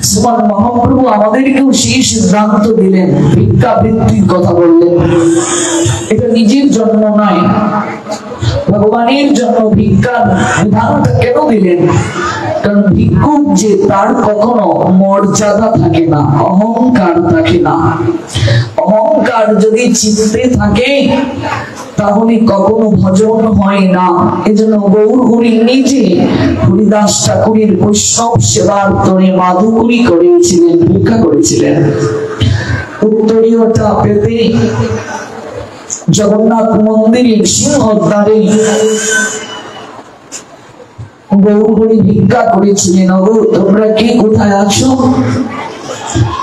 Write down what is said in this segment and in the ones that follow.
শ্রীমান মহাপ্রভু আমাদেরকেও সেই সিদ্ধান্ত দিলেন, ভিক্ষাবৃত্তির কথা বললেন। এটা নিজের জন্য নয়, ভগবানের জন্য ভিক্ষার বিধানটা কেন দিলেন? কারণ ভিক্ষুক যে তার কখনো মর্যাদা থাকে না, অহংকার থাকে না। অহংকার যদি চিত্তে থাকে তাহলে কখনো ভজন হয় না। এজন্য গৌরহরি নিজে হরিদাস ঠাকুরের বৈষ্ণব সেবার তরে মাধুকরী করেছিলেন, ভিক্ষা করেছিলেন। উত্তরীয়টা পেতে জগন্নাথ মন্দিরের সিংহদ্বারে গৌরহরি ভিক্ষা করেছিলেন, ওগো তোমরা কে কোথায় আছো?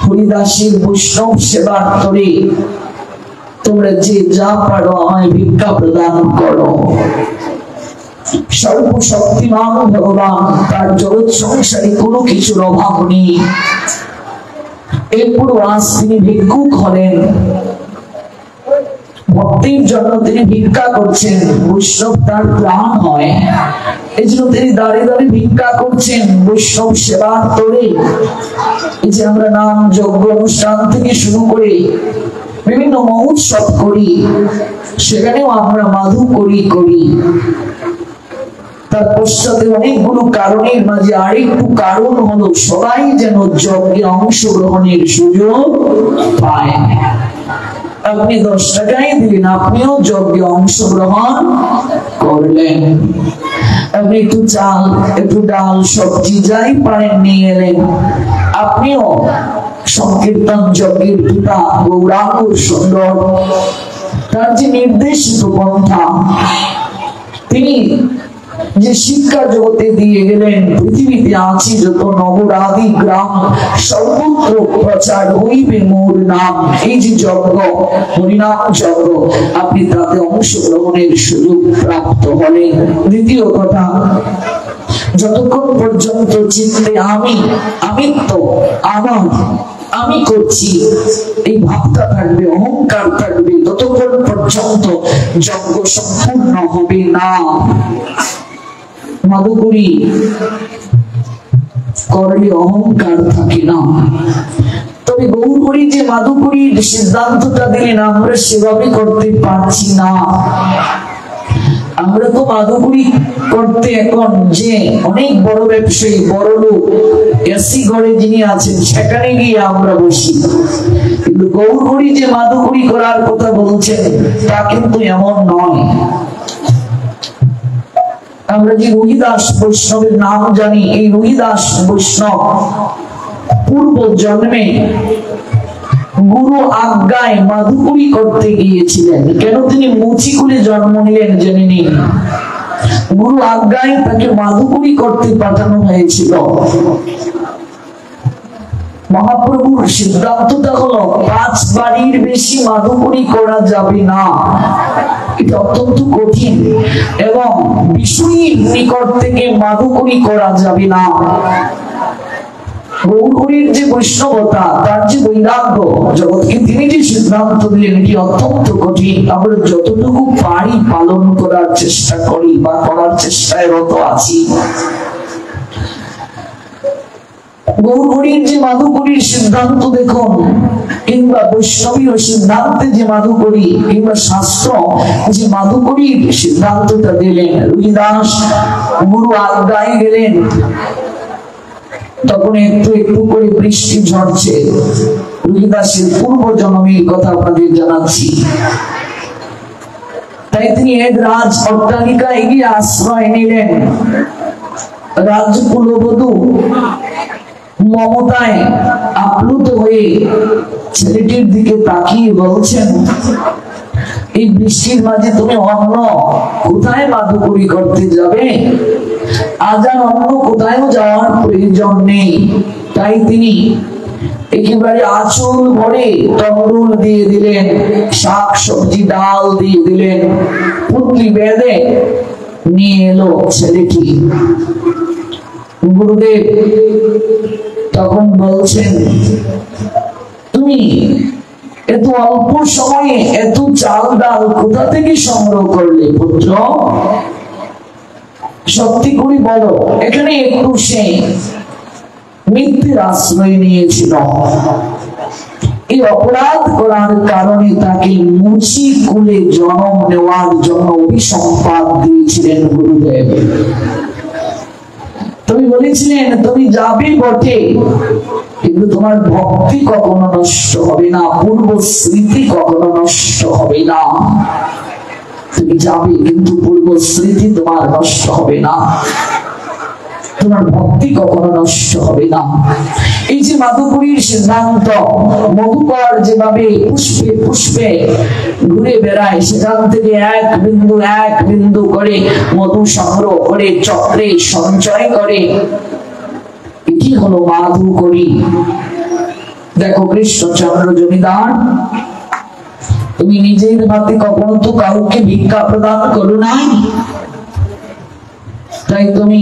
হরিদাসের বৈষ্ণব সেবার তরে তোমরা যে যা পারো আমায় ভিক্ষা প্রদান করো। সর্বশক্তিমান ভগবান, তার জগৎ সংসারে কোনো কিছুর অভাব নেই। এরপর আজ তিনি ভিক্ষুক হলেন, ভক্তির জন্য তিনি ভিক্ষা করছেন। বৈষ্ণব তার প্রাণ হয়, এই জন্য তিনি দাঁড়িয়ে দাঁড়িয়ে ভিক্ষা করছেন বৈষ্ণব সেবার তরে। এই যে আমরা নাম যজ্ঞ অনুষ্ঠান থেকে শুরু করে বিভিন্ন মহোৎসব করি, সেখানেও আমরা মাধুকরী করি। তার পশ্চাতে অনেকগুলো কারণের মাঝে আরেকটু কারণ হলো সবাই যেন যজ্ঞে অংশগ্রহণের সুযোগ পায়। আপনি 10 টাকাই দিলেন, আপনিও যজ্ঞে অংশগ্রহণ করলেন। আপনি একটু চাল, একটু ডাল, সবজি যাই পারেন নিয়ে এলেন, আপনিও সংকীর্তন যজ্ঞের পিতা গৌরাঙ্গ সুন্দর তার যে নির্দেশিত পন্থা, তিনি যে শিক্ষা জগতে দিয়ে গেলেন, পৃথিবীতে আছে যত নগর আদি গ্রাম সর্বত্র প্রচার হইবে মোর নাম। এই যে যজ্ঞ, হরিনাম যজ্ঞ, আপনি তাতে অংশগ্রহণের সুযোগ প্রাপ্ত হলেন। দ্বিতীয় কথা, যতক্ষণ পর্যন্ত চিন্তে আমিত্ব, আমার, আমি করছি এই ভাবটা থাকবে, অহংকার থাকবে, ততক্ষণ পর্যন্ত যজ্ঞ সম্পূর্ণ হবে না। মাধুকরী করলে অহংকার থাকে না। তবে গৌরহরি যে মাধুকরীর সিদ্ধান্তটা দিলেন, আমরা সেভাবে করতে পারছি না। আমরা তো মাধুকরী করতে এখন যে অনেক বড় ব্যবসায়ী, বড় লোক, এসি ঘরে যিনি আছেন সেখানে গিয়ে আমরা বসি। কিন্তু গৌরহরি যে মাধুকরী করার কথা বলছেন তা কিন্তু এমন নয়। আমরা যে রোহিদাস বৈষ্ণবের নাম জানি, এই রোহিদাস বৈষ্ণব পূর্ব জন্মে গুরু আজ্ঞায় মাধুকরী করতে গিয়েছিলেন। কেন তিনি মুচিকুলে জন্ম নিলেন জেনে নিন। গুরু আজ্ঞায় তাকে মাধুকরী করতে পাঠানো হয়েছিল। মহাপ্রভুর সিদ্ধান্তটা হলো 5 বাড়ির বেশি মাধুকরী করা যাবে না। এটা অত্যন্ত কঠিন, এবং বিষ্ণুর নিকট থেকে মাধুকরী করা যাবে না। গৌরহরির যে বৈষ্ণবতা, তার যে বৈরাগ্য, জগৎকে তিনি যে সিদ্ধান্ত দিলেন, এটি অত্যন্ত কঠিন। আমরা যতটুকু পারি পালন করার চেষ্টা করি বা করার চেষ্টায় রত আছি। গৌরহরির যে মাধুকরীর সিদ্ধান্ত দেখুন, কিংবা বৈষ্ণবীয় সিদ্ধান্তে যে মাধুকরী, কিংবা শাস্ত্র যে মাধুকরীর সিদ্ধান্তটা দিলেন, রোহিদাস গুরু আজ্ঞায় গেলেন, তখন একটু একটু করে বৃষ্টি ঝরছে। রোহিদাসের পূর্ব জন্মের কথা আপনাদের জানাচ্ছি। তাই তিনি এক রাজ অট্টালিকায় গিয়ে আশ্রয় নিলেন। রাজকুলবধূ মমতায় আপ্লুত হয়ে ছেলেটির দিকে তাকিয়ে বলছেন, এই বৃষ্টির মাঝে তুমি অন্য কোথায় মাধুকরী করতে যাবে? আজ আর অন্য কোথায়ও যাওয়ার প্রয়োজন নেই। তাই তিনি একেবারে আঁচল ভরে তরুল দিয়ে দিলেন, শাক সবজি ডাল দিয়ে দিলেন, পুত্রী বেঁধে নিয়ে এলো ছেলেটি। গুরুদেব তখন বলছেন, তুমি এত অল্প সময়ে এত চাল ডাল কোথা থেকে সংগ্রহ করলে পুত্র? সত্যি করে বলো, এখানে একটু সে মিথ্যের আশ্রয় নিয়েছিল। এই অপরাধ করার কারণে তাকে মুচি কুলে জন্ম নেওয়ার জন্য অভিসম্পাদ দিয়েছিলেন গুরুদেব। তুমি বলেছিলেন তুমি যাবে বটে, কিন্তু তোমার ভক্তি কখনো নষ্ট হবে না, পূর্ব স্মৃতি কখনো নষ্ট হবে না। তুমি যাবে কিন্তু পূর্ব স্মৃতি তোমার নষ্ট হবে না, তোমার ভক্তি কখনো নষ্ট হবে না। এই যে মাধুপুরীর সিদ্ধান্ত, মধুকর যেভাবে পুষ্পে পুষ্পে ঘুরে বেড়ায়, সেখান থেকে এক বিন্দু করে মধু সংগ্রহ করে চক্রে সঞ্চয় করে, এটি হলো মাধুকরী। দেখো কৃষ্ণচন্দ্র জমিদার, তুমি নিজের হাতে কখনো তো কাউকে ভিক্ষা প্রদান করো নাই, তাই তুমি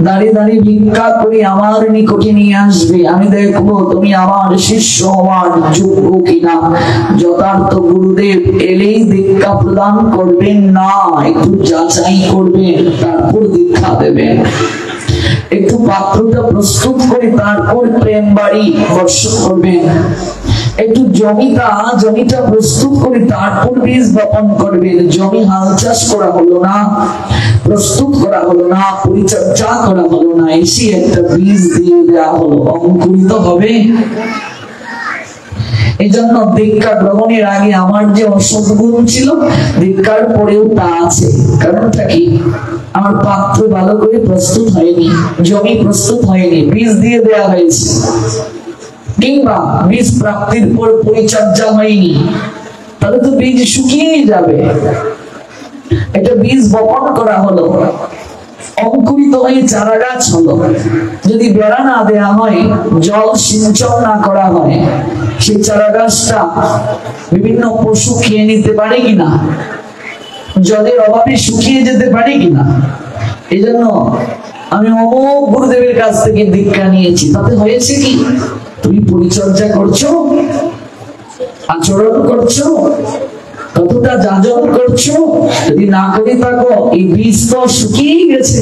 দাঁড়িয়ে দাঁড়িয়ে ভিক্ষা করে আমার নিকটে নিয়ে আসবে, আমি দেখবো তুমি আমার শিষ্য হওয়ার যোগ্য কিনা। যথার্থ গুরুদেব এলেই দীক্ষা প্রদান করবেন না, একটু যাচাই করবেন, তারপর দীক্ষা দেবেন। একটু পাত্রটা প্রস্তুত করে তারপর প্রেম বাড়ি বর্ষণ করবেন। একটু জমিটা প্রস্তুত করে তারপর বীজ বপন করবেন। জমি হাল চাষ করা হলো না, প্রস্তুত করা হলো না, পরিচর্যা করা হলো না, এসে একটা বীজ দিয়ে দেওয়া হলো, অঙ্কুরিত হবে। এই জন্য দীক্ষা গ্রহণের আগে আমার যে অসৎ গুণ ছিল, দীক্ষার পরেও তা আছে। কারণটা কি? আমার পাত্র ভালো করে প্রস্তুত হয়নি, জমি প্রস্তুত হয়নি, বীজ দিয়ে দেওয়া হয়েছে, কিংবা বীজ প্রাপ্তির পর পরিচর্যা হয়নি, তাহলে তো বীজ শুকিয়ে যাবে। এটা বীজ বপন করা হলো, অঙ্কুরিত হয়ে চারা গাছ হলো। যদি বেড়া না দেয়া হয়, জল সিঞ্চন না করা হয়, সেই চারা গাছটা বিভিন্ন পশু খেয়ে নিতে পারে কিনা, জলের অভাবে শুকিয়ে যেতে পারে কিনা। এই জন্য আমি অমোক গুরুদেবের কাছ থেকে দীক্ষা নিয়েছি। তাতে হয়েছে কি? তুমি পরিচর্যা করছো, আচরণ করছো, কতটা যাজন করছো। যদি না করে থাকো, এই বীজ তো শুকিয়ে গেছে।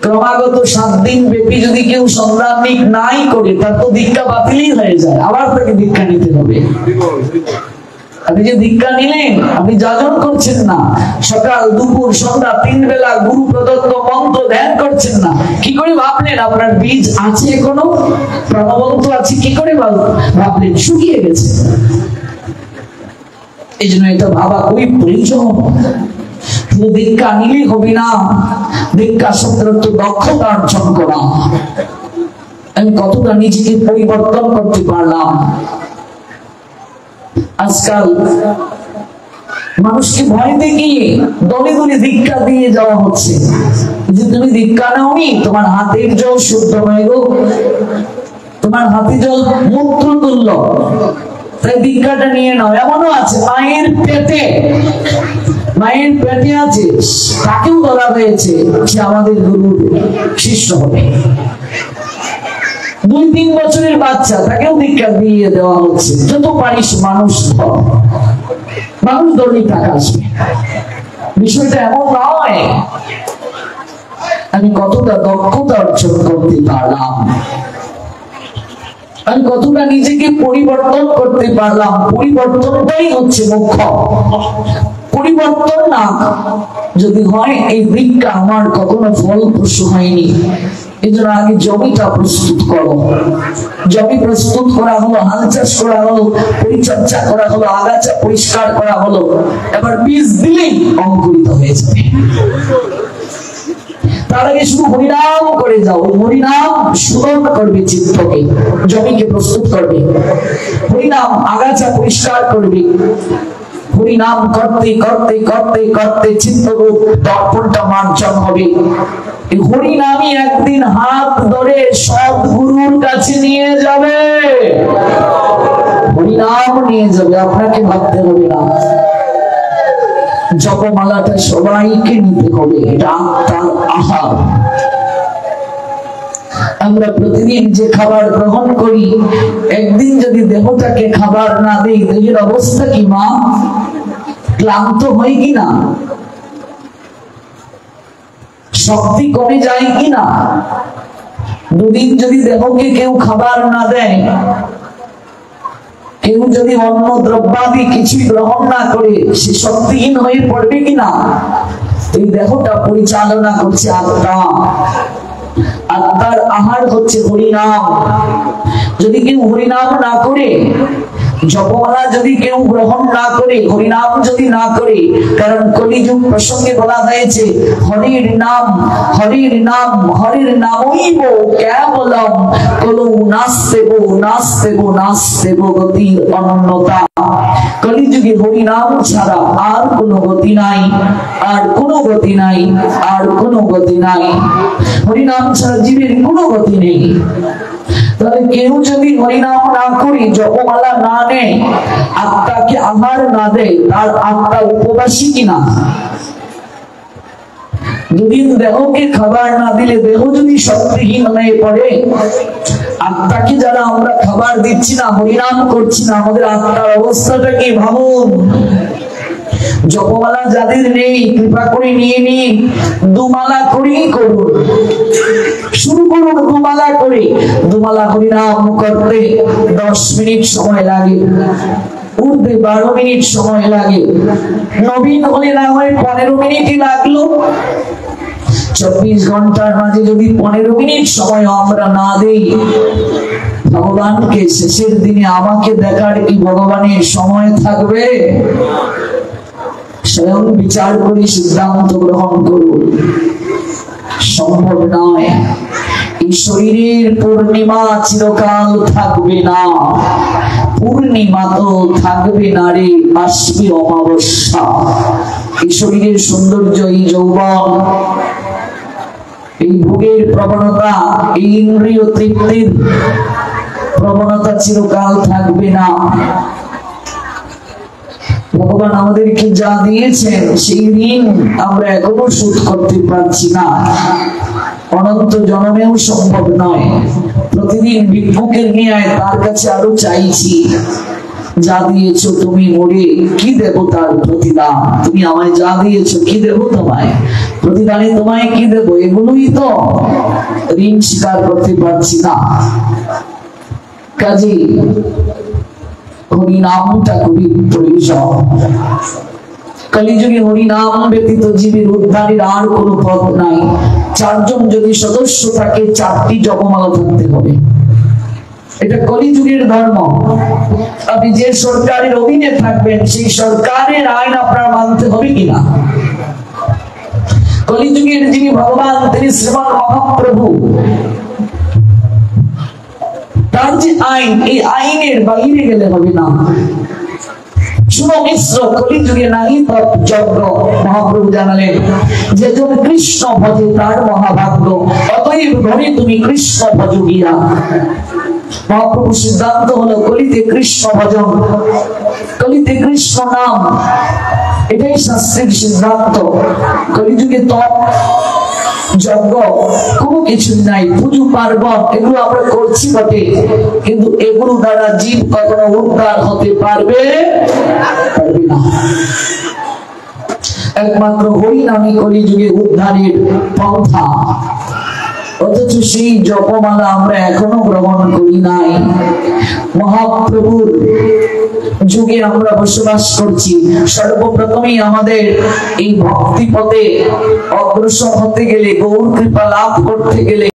ক্রমাগত 7 দিন ব্যাপী যদি কেউ সংগ্রামিক নাই করে, তার তো দীক্ষা বাতিলই হয়ে যায়, আবার তাকে দীক্ষা নিতে হবে। আপনি যে দীক্ষা নিলেন, আপনি যাজন করছেন না, সকাল দুপুর সন্ধ্যা 3 বেলা গুরু প্রদত্ত মন্ত্র ধ্যান করছেন না, কি করে ভাবলেন আপনার বীজ আছে, এখনো প্রাণবন্ত আছে? কি করে ভাবলেন? শুকিয়ে গেছে। এই জন্য এটা ভাবা খুবই প্রয়োজন। দীক্ষা নিলে হবে না, দীক্ষা সত্য দক্ষতা অর্জন করা। আমি কতটা নিজেকে পরিবর্তন করতে পারলাম। আজকাল মানুষকে ভয় দেখিয়ে দলে দলে দীক্ষা দিয়ে যাওয়া হচ্ছে, যে তুমি দীক্ষা নাওনি, তোমার হাতের জল শুদ্ধ নয় গো, তোমার হাতে জল মূত্র তুল্য, তাই দীক্ষাটা নিয়ে নাও। এমনও আছে মায়ের পেটে আছে, তাকেও বলা হয়েছে যে আমাদের গুরুর শিষ্য হবে। 2-3 বছরের বাচ্চা, তাকেও দীক্ষা দিয়ে দেওয়া হচ্ছে। যত পারিস মানুষ ধর, মানুষ ধরলে টাকা আসবে। বিষয়টা এমন নয়। আমি কতটা দক্ষতা অর্জন করতে পারলাম, আমি কতটা নিজেকে পরিবর্তন করতে পারলাম। পরিবর্তনটাই হচ্ছে মুখ্য। পরিবর্তন না যদি হয়, এই দীক্ষা আমার কখনো ফলপ্রসূ হয়নি। এই জন্য আগে জমিটা প্রস্তুত করো। জমি প্রস্তুত করা হলো, হাল চাষ করা হলো, পরিচর্যা করা হলো, আগাছা পরিষ্কার করা হলো, এবার বীজ দিলেই অঙ্কুরিত হয়ে যাবে। তার আগে শুধু হরিনাম করে যাও। হরিনাম সুদন করবে চিত্তকে, জমিকে প্রস্তুত করবে। হরিনাম আগাছা পরিষ্কার করবে। হরিনাম করতে করতে করতে করতে চিত্তরূপ দর্পণটা মার্জন হবে। এই হরিনামই একদিন হাত ধরে সদ্গুরুর কাছে নিয়ে যাবে। হরিনাম নিয়ে যাবে, আপনাকে ভাবতে হবে না। জপমালাটা সবাইকে নিতে হবে, এটা আত্মার আহার। আমরা প্রতিদিন যে খাবার গ্রহণ করি, একদিন যদি দেহটাকে খাবার না দেই, দেহের অবস্থা কি মা? ক্লান্ত হয় কিনা? শক্তি কমে যায় কিনা? দুদিন যদি দেহকে কেউ খাবার না দেয়, কেউ যদি অন্ন দ্রব্যাদি কিছু গ্রহণ না করে, সে শক্তিহীন হয়ে পড়বে কিনা? এই দেহটা পরিচালনা করছে আত্মা। আত্মার আহার হচ্ছে হরিনাম। যদি কেউ হরিনাম না করে, জপমালা যদি কেউ গ্রহণ না করে, হরিনাম যদি না করে, কারণ কলিযুগ প্রসঙ্গে বলা হয়েছে হরির নাম, হরির নাম, হরির নামইব কেবলম কলৌ নাস্তেব নাস্তেব নাস্তেব গতির অনন্যতা। কলিযুগে হরিনাম ছাড়া আর কোনো গতি নাই, আর কোনো গতি নাই, আর কোনো গতি নাই। হরিনাম ছাড়া জীবের কোনো গতি নেই। তাহলে কেউ যদি হরিনাম না করি, জপমালা না নেয়, আত্মাকে আহার না দেয়, তার আত্মা উপবাসী কিনা? দুদিন দেহকে খাবার না দিলে, দেহ যদি শক্তিহীন হয়ে পড়ে, আত্মাকে যারা আমরা খাবার দিচ্ছি না, হরিনাম করছি না, আমাদের আত্মার অবস্থাটা কি ভাবুন। জপমালা যাদের নেই, কৃপা করে নিয়ে নিন, দুমালা করেই করুন, শুরু করুন দুমালা করে। দুমালা হরিনাম করতে 10 মিনিট সময় লাগে, উঠতে 12 মিনিট সময় লাগে, নবীন হলে না হয় 15 মিনিটই লাগলো। 24 ঘন্টার মাঝে যদি 15 মিনিট সময় আমরা না দেই, ভগবানকে শেষের দিনে আমাকে দেখার কি ভগবানের সময় থাকবে? স্বয়ং বিচার করে সিদ্ধান্ত গ্রহণ করুন। সম্ভব নয়। এই শরীরের পূর্ণিমা চিরকাল থাকবে না, পূর্ণিমা তো থাকবে না রে, আসবে অমাবস্যা। এই শরীরের সৌন্দর্য, এই যৌবন, এই ভোগের প্রবণতা, এই ইন্দ্রিয় তৃপ্তির প্রবণতা চিরকাল থাকবে না। ভগবান আমাদেরকে যা দিয়েছেন সেই ঋণ আমরা এখনো শোধ করতে পারছি না, অনন্ত জন্মেও সম্ভব নয়। প্রতিদিন ভিক্ষুকের ন্যায় তার কাছে আরো চাইছি, যা দিয়েছো তুমি মোরে, কি দেব তার প্রতিদান? তুমি আমায় যা দিয়েছো, কি দেব তোমায় প্রতিদানে? তোমায় কি দেব? এগুলোই তো ঋণ স্বীকার করতে পারছি না। কাজে হরিনামটা খুবই প্রয়োজন। কলিযুগে হরিনাম ব্যতীত জীবের উদ্ধারের আর কোনো পথ নাই। 4 জন যদি সদস্য থাকে, 4টি জপমালা ধরতে হবে। এটা কলিযুগের ধর্ম। আপনি যে সরকারের অধীনে থাকবেন, সেই সরকারের আইন আপনার মানতে হবে কিনা? কলিযুগের যিনি ভগবান, তিনি শ্রীমান মহাপ্রভু, তার যে আইন, এই আইনের বাইরে গেলে হবে না। শুনো মিশ্র, কলিযুগে নাহি তপ যজ্ঞ। মহাপ্রভু জানালেন, যে জন কৃষ্ণ ভজে তার মহাভাগ্য, অতএব ধরে তুমি কৃষ্ণ ভজ গিয়া। মহাপ্রভু সিদ্ধান্ত হলো কলিতে কৃষ্ণ ভজন, কলিতে কৃষ্ণ নাম, এটাই শাস্ত্রের সিদ্ধান্ত। কলিযুগে তপ যজ্ঞ কোনো কিছু নাই, পুজো পার্বণ এগুলো আমরা করছি বটে, কিন্তু এগুলো দ্বারা জীব কখনো উদ্ধার হতে পারবে না। একমাত্র হরিনামই কলিযুগে উদ্ধারের পন্থা। অথচ সেই জপমালা আমরা এখনো গ্রহণ করি নাই। মহাপ্রভুর যুগে আমরা বসবাস করছি। সর্বপ্রথমেই আমাদের এই ভক্তি পথে অগ্রসর হতে গেলে, গৌর কৃপা লাভ করতে গেলে